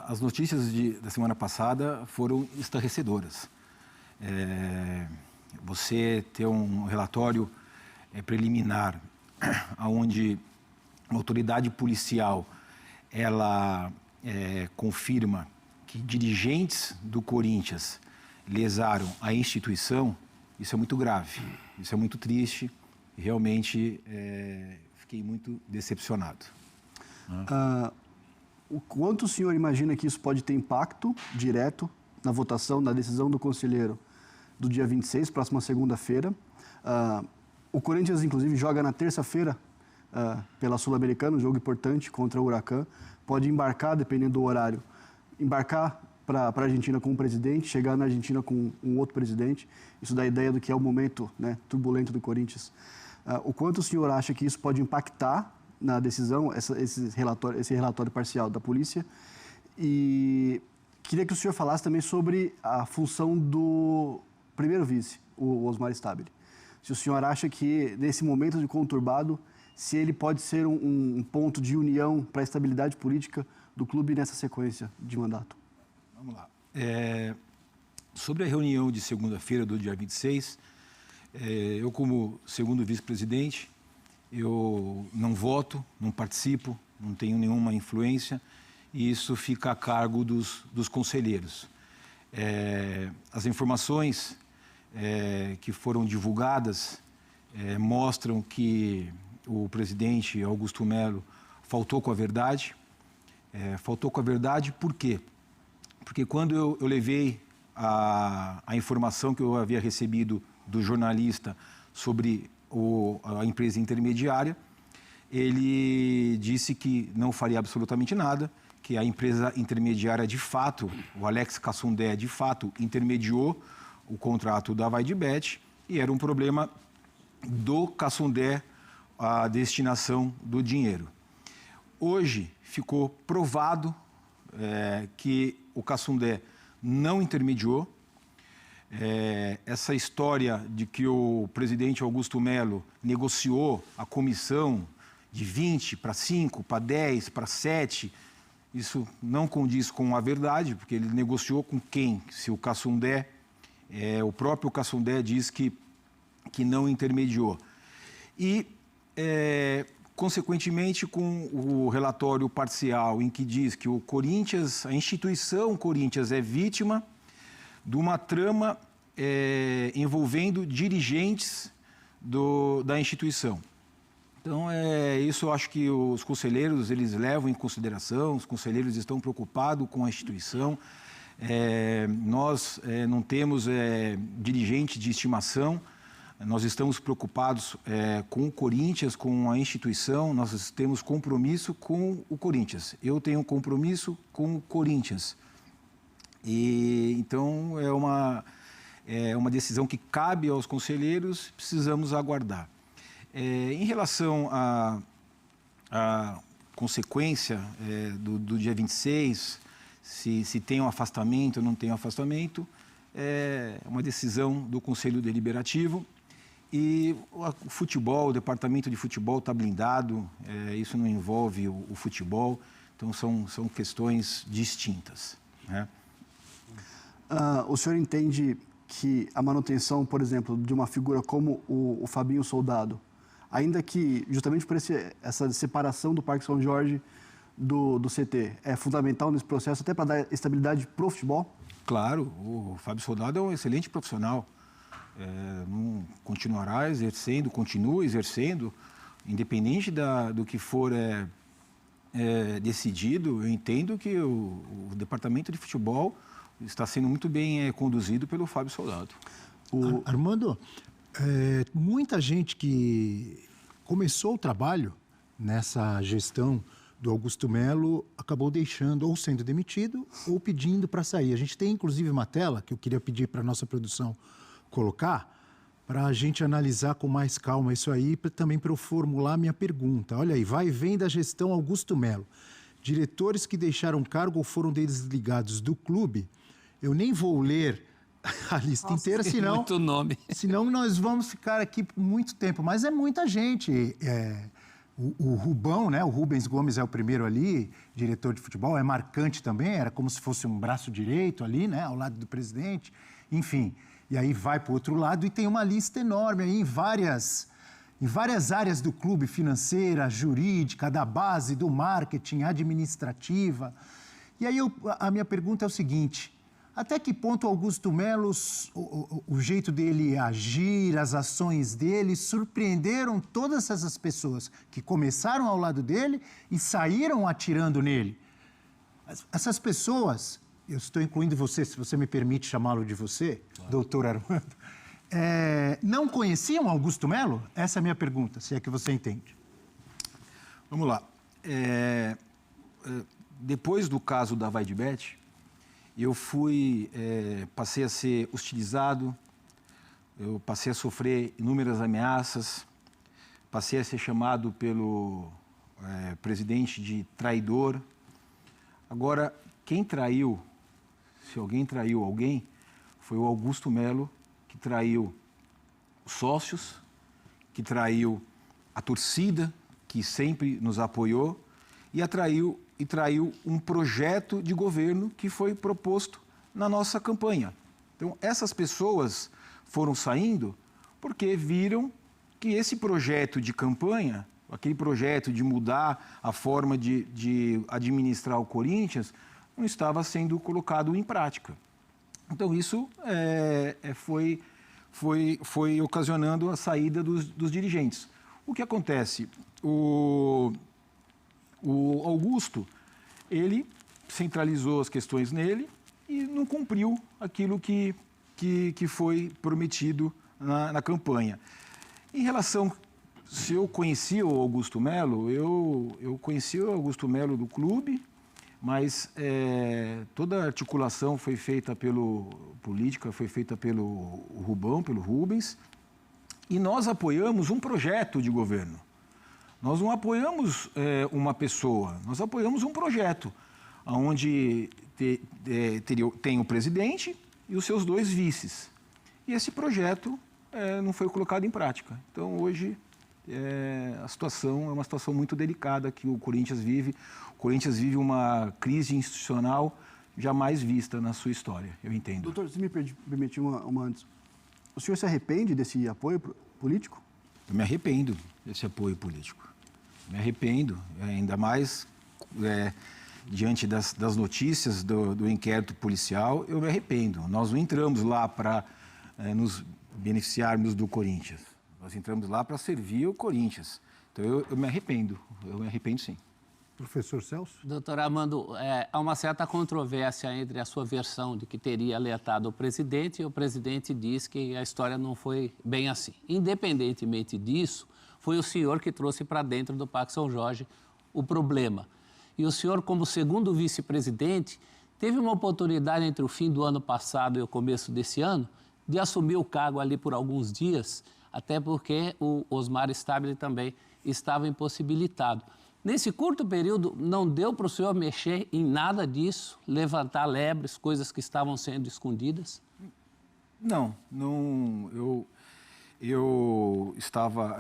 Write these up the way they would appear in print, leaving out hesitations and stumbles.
as notícias da semana passada foram estarrecedoras. Você ter um relatório preliminar, onde a autoridade policial ela confirma que dirigentes do Corinthians lesaram a instituição, isso é muito grave, isso é muito triste e realmente fiquei muito decepcionado. O quanto o senhor imagina que isso pode ter impacto direto na votação, na decisão do conselheiro do dia 26, próxima segunda-feira? O Corinthians, inclusive, joga na terça-feira pela Sul-Americana, um jogo importante contra o Huracan. Pode embarcar, dependendo do horário, embarcar para a Argentina com um presidente, chegar na Argentina com um outro presidente. Isso dá a ideia do que é o momento, né, turbulento do Corinthians. O quanto o senhor acha que isso pode impactar na decisão, esse relatório parcial da polícia? E queria que o senhor falasse também sobre a função do primeiro vice, o Osmar Stabile. Se o senhor acha que, nesse momento de conturbado, se ele pode ser um ponto de união para a estabilidade política do clube nessa sequência de mandato. Vamos lá. Sobre a reunião de segunda-feira do dia 26, eu, como segundo vice-presidente, eu não voto, não participo, não tenho nenhuma influência, e isso fica a cargo dos conselheiros. As informações que foram divulgadas mostram que o presidente Augusto Melo faltou com a verdade. Faltou com a verdade por quê? Porque quando eu levei a informação que eu havia recebido do jornalista sobre a empresa intermediária, ele disse que não faria absolutamente nada, que a empresa intermediária de fato, o Alex Cassundé de fato intermediou o contrato da Vaidbet e era um problema do Cassundé a destinação do dinheiro. Hoje ficou provado que o Cassundé não intermediou. Essa história de que o presidente Augusto Melo negociou a comissão de 20 para 5, para 10, para 7, isso não condiz com a verdade, porque ele negociou com quem? Se o Cassundé, o próprio Cassundé diz que não intermediou. E, consequentemente, com o relatório parcial em que diz que o Corinthians, a instituição Corinthians é vítima de uma trama envolvendo dirigentes da instituição. Então, isso eu acho que os conselheiros, eles levam em consideração, os conselheiros estão preocupados com a instituição. Nós não temos dirigente de estimação, nós estamos preocupados com o Corinthians, com a instituição, nós temos compromisso com o Corinthians. Eu tenho um compromisso com o Corinthians. E, então, é uma decisão que cabe aos conselheiros, precisamos aguardar. Em relação à consequência do dia 26, se tem um afastamento ou não tem um afastamento, é uma decisão do Conselho Deliberativo. E o futebol, o departamento de futebol está blindado, isso não envolve o futebol, então são questões distintas, né? O senhor entende que a manutenção, por exemplo, de uma figura como o Fabinho Soldado, ainda que justamente por essa separação do Parque São Jorge do CT, é fundamental nesse processo até para dar estabilidade para o futebol? Claro, o Fábio Soldado é um excelente profissional. Continuará exercendo, continua exercendo, independente do que for decidido. Eu entendo que o departamento de futebol está sendo muito bem conduzido pelo Fábio Soldado. Armando, muita gente que começou o trabalho nessa gestão do Augusto Melo acabou deixando ou sendo demitido ou pedindo para sair. A gente tem inclusive uma tela que eu queria pedir para a nossa produção colocar, para a gente analisar com mais calma isso aí, também para eu formular a minha pergunta. Olha aí, vai e vem da gestão Augusto Melo. Diretores que deixaram cargo ou foram desligados do clube. Eu nem vou ler a lista inteira, senão, muito nome. Senão nós vamos ficar aqui por muito tempo. Mas é muita gente. O Rubão, né? O Rubens Gomes é o primeiro ali, diretor de futebol, é marcante também, era como se fosse um braço direito ali, né? Ao lado do presidente, enfim. E aí vai para o outro lado e tem uma lista enorme aí em várias áreas do clube, financeira, jurídica, da base, do marketing, administrativa. E aí a minha pergunta é o seguinte: até que ponto Augusto Melo, o jeito dele agir, as ações dele, surpreenderam todas essas pessoas que começaram ao lado dele e saíram atirando nele? Essas pessoas, eu estou incluindo você, se você me permite chamá-lo de você, claro. Doutor Armando, não conheciam Augusto Melo? Essa é a minha pergunta, se é que você entende. Vamos lá. Depois do caso da Vaidbet, eu passei a ser hostilizado, eu passei a sofrer inúmeras ameaças, passei a ser chamado pelo presidente de traidor. Agora, quem traiu, se alguém traiu alguém, foi o Augusto Melo, que traiu os sócios, que traiu a torcida, que sempre nos apoiou, e traiu um projeto de governo que foi proposto na nossa campanha. Então, essas pessoas foram saindo porque viram que esse projeto de campanha, aquele projeto de mudar a forma de administrar o Corinthians, não estava sendo colocado em prática. Então, isso foi ocasionando a saída dos dirigentes. O que acontece? O Augusto, ele centralizou as questões nele e não cumpriu aquilo que foi prometido na campanha. Em relação, se eu conhecia o Augusto Melo, eu conhecia o Augusto Melo do clube, mas toda a articulação foi feita política foi feita pelo Rubão, pelo Rubens, e nós apoiamos um projeto de governo. Nós não apoiamos uma pessoa, nós apoiamos um projeto, onde tem o presidente e os seus 2 vices. E esse projeto não foi colocado em prática. Então, hoje, a situação é uma situação muito delicada que o Corinthians vive. O Corinthians vive uma crise institucional jamais vista na sua história, eu entendo. Doutor, se me permitir uma antes. O senhor se arrepende desse apoio político? Eu me arrependo desse apoio político. Me arrependo, ainda mais diante das notícias do inquérito policial, eu me arrependo. Nós não entramos lá para nos beneficiarmos do Corinthians. Nós entramos lá para servir o Corinthians. Então, eu me arrependo sim. Professor Celso? Doutor Armando, há uma certa controvérsia entre a sua versão de que teria alertado o presidente e o presidente diz que a história não foi bem assim. Independentemente disso, foi o senhor que trouxe para dentro do Parque São Jorge o problema. E o senhor, como segundo vice-presidente, teve uma oportunidade entre o fim do ano passado e o começo desse ano de assumir o cargo ali por alguns dias, até porque o Osmar Stabile também estava impossibilitado. Nesse curto período, não deu para o senhor mexer em nada disso, levantar lebres, coisas que estavam sendo escondidas? Não. Eu estava,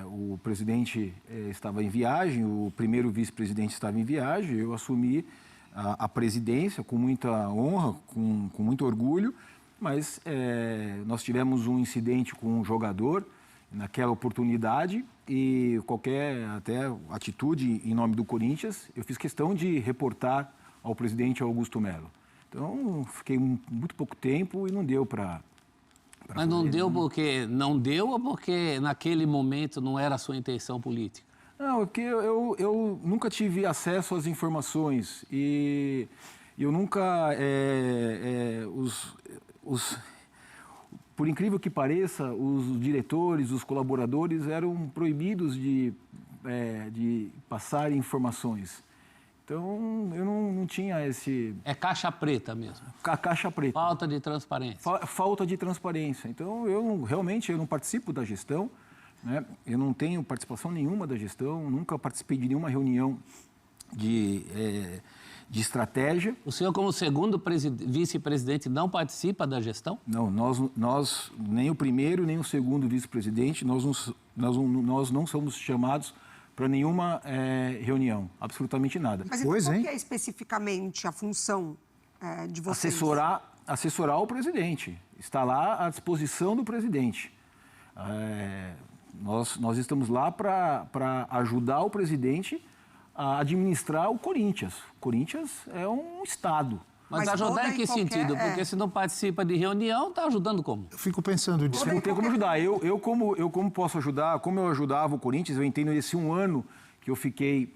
o presidente estava em viagem, o primeiro vice-presidente estava em viagem, eu assumi a presidência com muita honra, com muito orgulho, mas nós tivemos um incidente com um jogador naquela oportunidade e qualquer até atitude em nome do Corinthians, eu fiz questão de reportar ao presidente Augusto Melo. Então, fiquei muito pouco tempo e não deu para... Mas não deu porque não deu ou porque naquele momento não era a sua intenção política? Não, porque eu nunca tive acesso às informações e eu nunca... Por incrível que pareça, os diretores, os colaboradores eram proibidos de passar informações. Então, eu não tinha esse... É caixa preta mesmo? Caixa preta. Falta de transparência. Falta de transparência. Então, eu não participo da gestão, né? Eu não tenho participação nenhuma da gestão, nunca participei de nenhuma reunião de estratégia. O senhor, como segundo vice-presidente, não participa da gestão? Não, nós nem o primeiro nem o segundo vice-presidente, nós não somos chamados para nenhuma reunião, absolutamente nada. Mas então, Pois, qual hein? que é especificamente a função de vocês? Assessorar o presidente, está lá à disposição do presidente. Nós estamos lá para ajudar o presidente a administrar o Corinthians. O Corinthians é um Estado. Mas Mas ajudar toda em que e qualquer- sentido? Porque se não participa de reunião, está ajudando como? Eu fico pensando nisso. Não tem como ajudar. Eu como posso ajudar, como eu ajudava o Corinthians, eu entendo esse um ano que eu fiquei,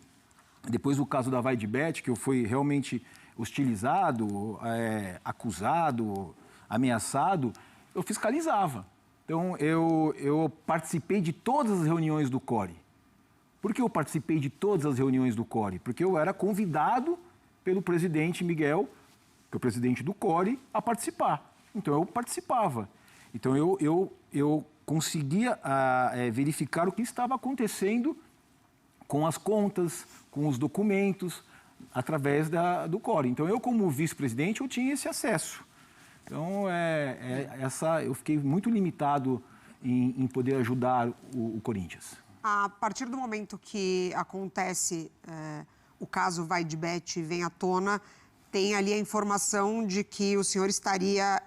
depois do caso da Vaidbet, que eu fui realmente hostilizado, acusado, ameaçado, eu fiscalizava. Então, eu participei de todas as reuniões do CORE. Por que eu participei de todas as reuniões do CORE? Porque eu era convidado pelo presidente Miguel, que é o presidente do CORE, a participar. Então, eu participava. Então, eu conseguia verificar o que estava acontecendo com as contas, com os documentos, através do CORE. Então, eu, como vice-presidente, eu tinha esse acesso. Então, eu fiquei muito limitado em poder ajudar o Corinthians. A partir do momento que acontece o caso Vaidbet vem à tona, tem ali a informação de que o senhor estaria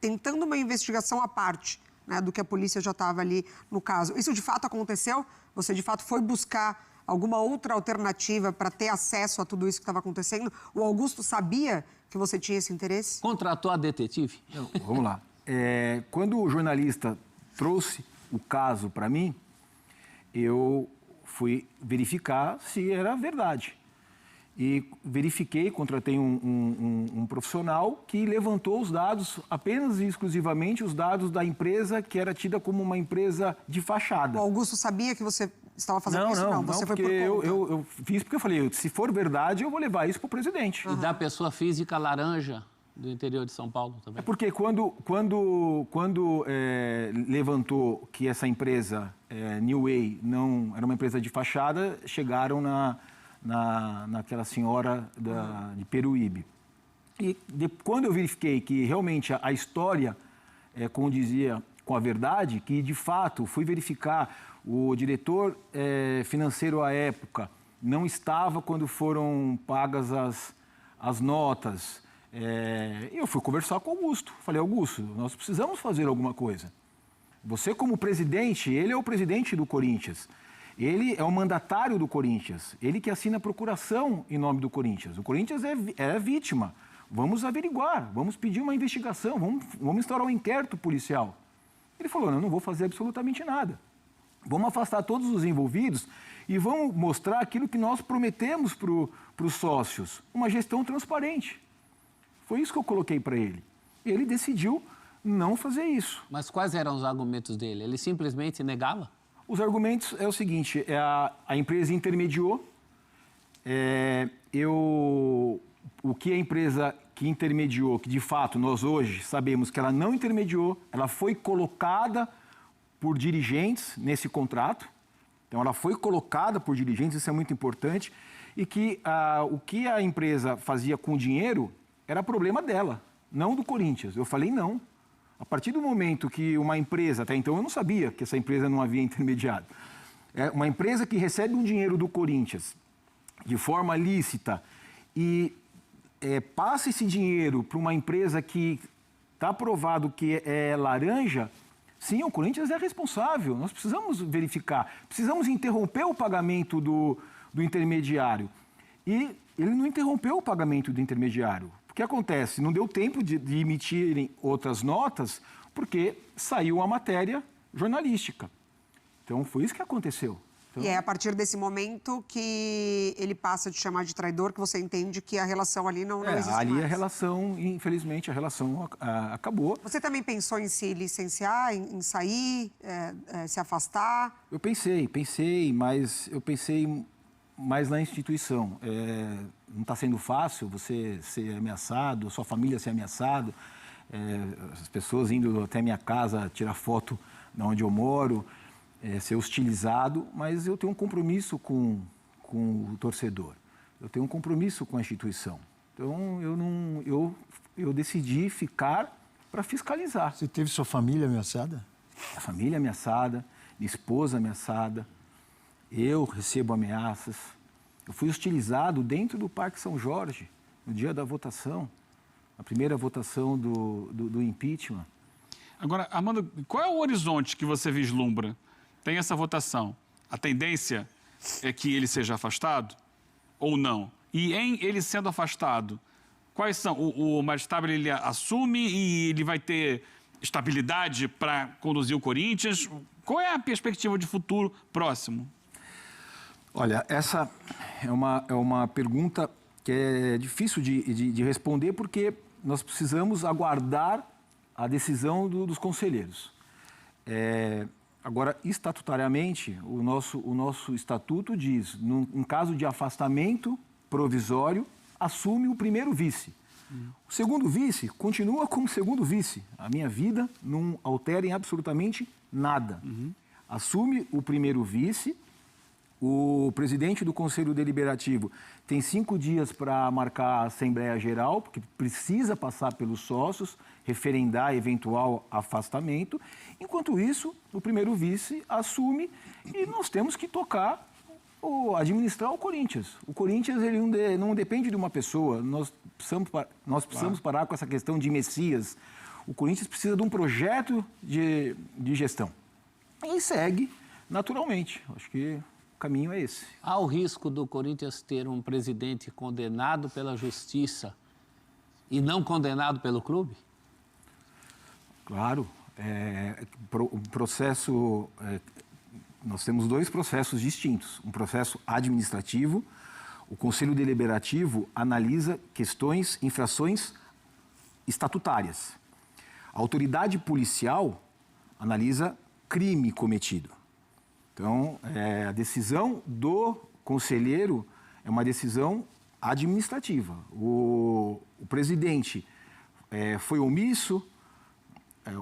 tentando uma investigação à parte, né, do que a polícia já estava ali no caso. Isso de fato aconteceu? Você de fato foi buscar alguma outra alternativa para ter acesso a tudo isso que estava acontecendo? O Augusto sabia que você tinha esse interesse? Contratou a detetive? Vamos lá. Quando o jornalista trouxe o caso para mim, eu fui verificar se era verdade. E verifiquei, contratei um profissional que levantou os dados, apenas e exclusivamente os dados da empresa que era tida como uma empresa de fachada. O Augusto sabia que você estava fazendo isso? Não, você foi por porque conta. eu fiz porque eu falei, se for verdade, eu vou levar isso para o presidente. E da pessoa física laranja do interior de São Paulo também? É porque quando levantou que essa empresa, New Way, não era uma empresa de fachada, chegaram naquela senhora de Peruíbe. E quando eu verifiquei que realmente a história condizia com a verdade, que de fato fui verificar, o diretor financeiro à época não estava quando foram pagas as notas. E eu fui conversar com o Augusto. Falei, Augusto, nós precisamos fazer alguma coisa. Você como presidente, ele é o presidente do Corinthians. Ele é o mandatário do Corinthians. Ele que assina a procuração em nome do Corinthians. O Corinthians é vítima. Vamos averiguar, vamos pedir uma investigação, vamos instaurar um inquérito policial. Ele falou, não vou fazer absolutamente nada. Vamos afastar todos os envolvidos e vamos mostrar aquilo que nós prometemos para os sócios. Uma gestão transparente. Foi isso que eu coloquei para ele. Ele decidiu não fazer isso. Mas quais eram os argumentos dele? Ele simplesmente negava? Os argumentos é o seguinte, a empresa intermediou, o que a empresa que intermediou, que de fato nós hoje sabemos que ela não intermediou, ela foi colocada por dirigentes nesse contrato, então ela foi colocada por dirigentes, isso é muito importante, e que o que a empresa fazia com o dinheiro era problema dela, não do Corinthians. Eu falei não. A partir do momento que uma empresa, até então eu não sabia que essa empresa não havia intermediado, uma empresa que recebe um dinheiro do Corinthians de forma lícita e passa esse dinheiro para uma empresa que está provado que é laranja, sim, o Corinthians é responsável. Nós precisamos verificar, precisamos interromper o pagamento do intermediário. E ele não interrompeu o pagamento do intermediário. O que acontece? Não deu tempo de emitirem outras notas porque saiu a matéria jornalística. Então, foi isso que aconteceu. Então, E é a partir desse momento que ele passa a te chamar de traidor, que você entende que a relação ali não existe ali mais. a relação, infelizmente, a relação acabou. Você também pensou em se licenciar, em sair, se afastar? Eu pensei, mas eu pensei mais na instituição. Não está sendo fácil você ser ameaçado, sua família ser ameaçado, as pessoas indo até minha casa tirar foto de onde eu moro, ser hostilizado, mas eu tenho um compromisso com o torcedor, eu tenho um compromisso com a instituição. Então, eu decidi ficar para fiscalizar. Você teve sua família ameaçada? A família ameaçada, minha esposa ameaçada. eu recebo ameaças. Eu fui hostilizado dentro do Parque São Jorge, no dia da votação, a primeira votação do impeachment. Agora, Armando, qual é o horizonte que você vislumbra? Tem essa votação. A tendência é que ele seja afastado ou não? E em ele sendo afastado, quais são? O Maristável, ele assume e ele vai ter estabilidade para conduzir o Corinthians? Qual é a perspectiva de futuro próximo? Olha, essa é uma pergunta que é difícil de responder, porque nós precisamos aguardar a decisão dos conselheiros. Agora, estatutariamente, o nosso estatuto diz, em caso de afastamento provisório, assume o primeiro vice. O segundo vice continua como segundo vice. A minha vida não altera em absolutamente nada. Assume o primeiro vice. O presidente do Conselho Deliberativo tem 5 dias para marcar a Assembleia Geral, porque precisa passar pelos sócios, referendar eventual afastamento. Enquanto isso, o primeiro vice assume e nós temos que tocar, administrar o Corinthians. O Corinthians ele não depende de uma pessoa, nós precisamos parar com essa questão de Messias. O Corinthians precisa de um projeto de gestão. E segue naturalmente. Acho que o caminho é esse. Há o risco do Corinthians ter um presidente condenado pela justiça e não condenado pelo clube? Claro. Nós temos 2 processos distintos. Um processo administrativo. O Conselho Deliberativo analisa infrações estatutárias. A autoridade policial analisa crime cometido. Então, a decisão do conselheiro é uma decisão administrativa. O presidente foi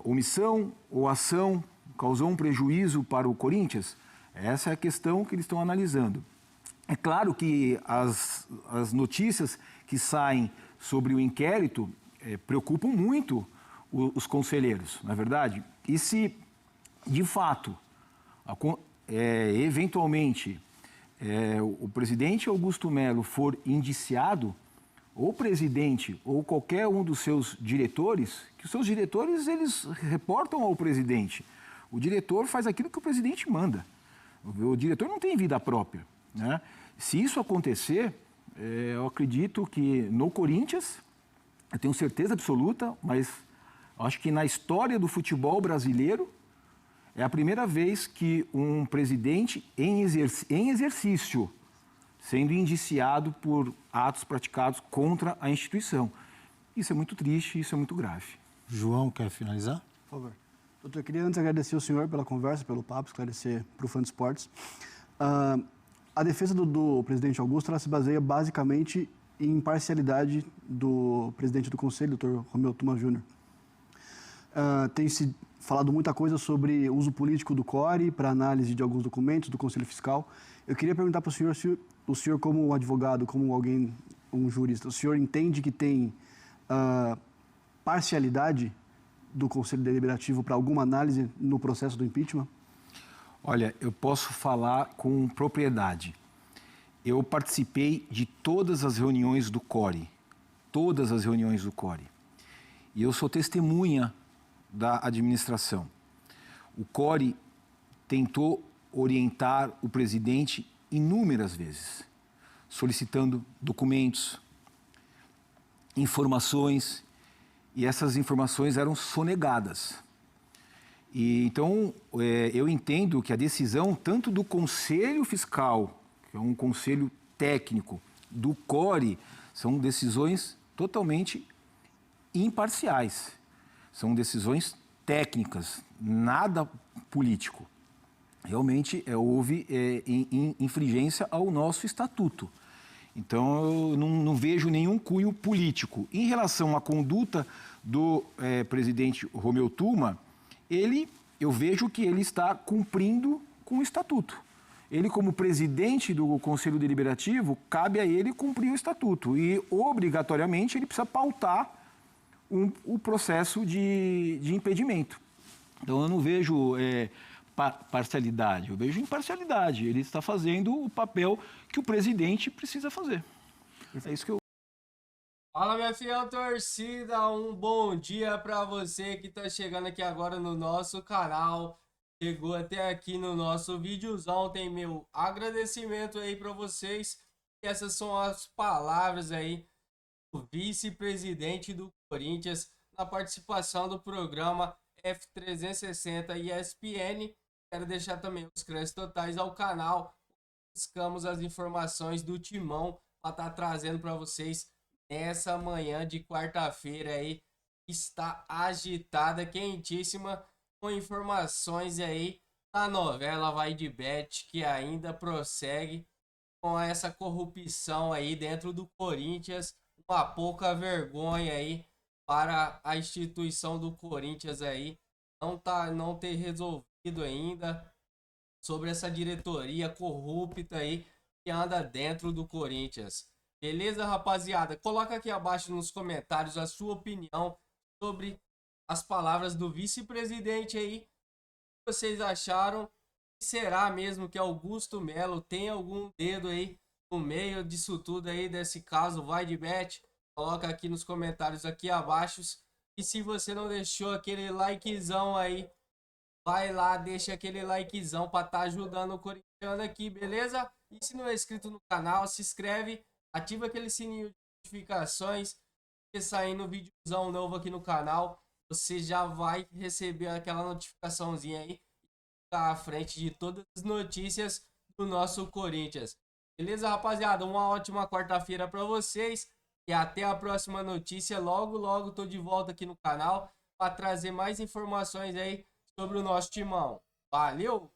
omissão ou ação causou um prejuízo para o Corinthians? Essa é a questão que eles estão analisando. É claro que as notícias que saem sobre o inquérito preocupam muito os conselheiros, não é verdade? E se, de fato, eventualmente, o presidente Augusto Melo for indiciado, ou o presidente ou qualquer um dos seus diretores, que os seus diretores eles reportam ao presidente. O diretor faz aquilo que o presidente manda. O diretor não tem vida própria, né? Se isso acontecer, eu acredito que no Corinthians, eu tenho certeza absoluta, mas acho que na história do futebol brasileiro, é a primeira vez que um presidente em exercício sendo indiciado por atos praticados contra a instituição. Isso é muito triste, isso é muito grave. João, quer finalizar? Por favor. Doutor, eu queria antes agradecer o senhor pela conversa, pelo papo, esclarecer para o Fã de Esportes. A defesa do presidente Augusto ela se baseia basicamente em imparcialidade do presidente do Conselho, doutor Romeu Tuma Júnior. Tem se falado muita coisa sobre uso político do CORE para análise de alguns documentos do Conselho Fiscal. Eu queria perguntar para o senhor se o senhor, como um advogado, como alguém, um jurista, o senhor entende que tem parcialidade do Conselho Deliberativo para alguma análise no processo do impeachment? Olha, eu posso falar com propriedade. Eu participei de todas as reuniões do CORE, todas as reuniões do CORE. E eu sou testemunha da administração. O CORE tentou orientar o presidente inúmeras vezes, solicitando documentos, informações, e essas informações eram sonegadas. E, então, eu entendo que a decisão tanto do Conselho Fiscal, que é um conselho técnico, do CORE, são decisões totalmente imparciais. São decisões técnicas, nada político. Realmente houve infringência ao nosso estatuto. Então, eu não vejo nenhum cunho político. Em relação à conduta do presidente Romeu Tuma, eu vejo que ele está cumprindo com o estatuto. Ele, como presidente do Conselho Deliberativo, cabe a ele cumprir o estatuto. E, obrigatoriamente, ele precisa pautar o processo de impedimento. Então, eu não vejo parcialidade, eu vejo imparcialidade. Ele está fazendo o papel que o presidente precisa fazer. É isso que eu... Fala, minha fiel torcida, um bom dia para você que tá chegando aqui agora no nosso canal. Chegou até aqui no nosso videozão, tem meu agradecimento aí para vocês. Essas são as palavras aí do vice-presidente do Corinthians na participação do programa F360 ESPN. Quero deixar também os créditos totais ao canal. Buscamos as informações do Timão para estar trazendo para vocês nessa manhã de quarta-feira aí. Está agitada, quentíssima, com informações aí da novela Vai de Bet, que ainda prossegue com essa corrupção aí dentro do Corinthians. Uma pouca vergonha aí para a instituição do Corinthians aí não ter resolvido ainda sobre essa diretoria corrupta aí que anda dentro do Corinthians. Beleza, rapaziada? Coloca aqui abaixo nos comentários a sua opinião sobre as palavras do vice-presidente aí. O que vocês acharam? Será mesmo que Augusto Melo tem algum dedo aí no meio disso tudo aí, desse caso Vai de Bet? Coloca aqui nos comentários aqui abaixo. E se você não deixou aquele likezão aí, vai lá, deixa aquele likezão para estar ajudando o corintiano aqui, beleza? E se não é inscrito no canal, se inscreve, ativa aquele sininho de notificações, porque saindo vídeozão novo aqui no canal, você já vai receber aquela notificaçãozinha aí, ficar à frente de todas as notícias do nosso Corinthians. Beleza, rapaziada? Uma ótima quarta-feira para vocês. E até a próxima notícia. Logo, logo tô de volta aqui no canal para trazer mais informações aí sobre o nosso timão. Valeu!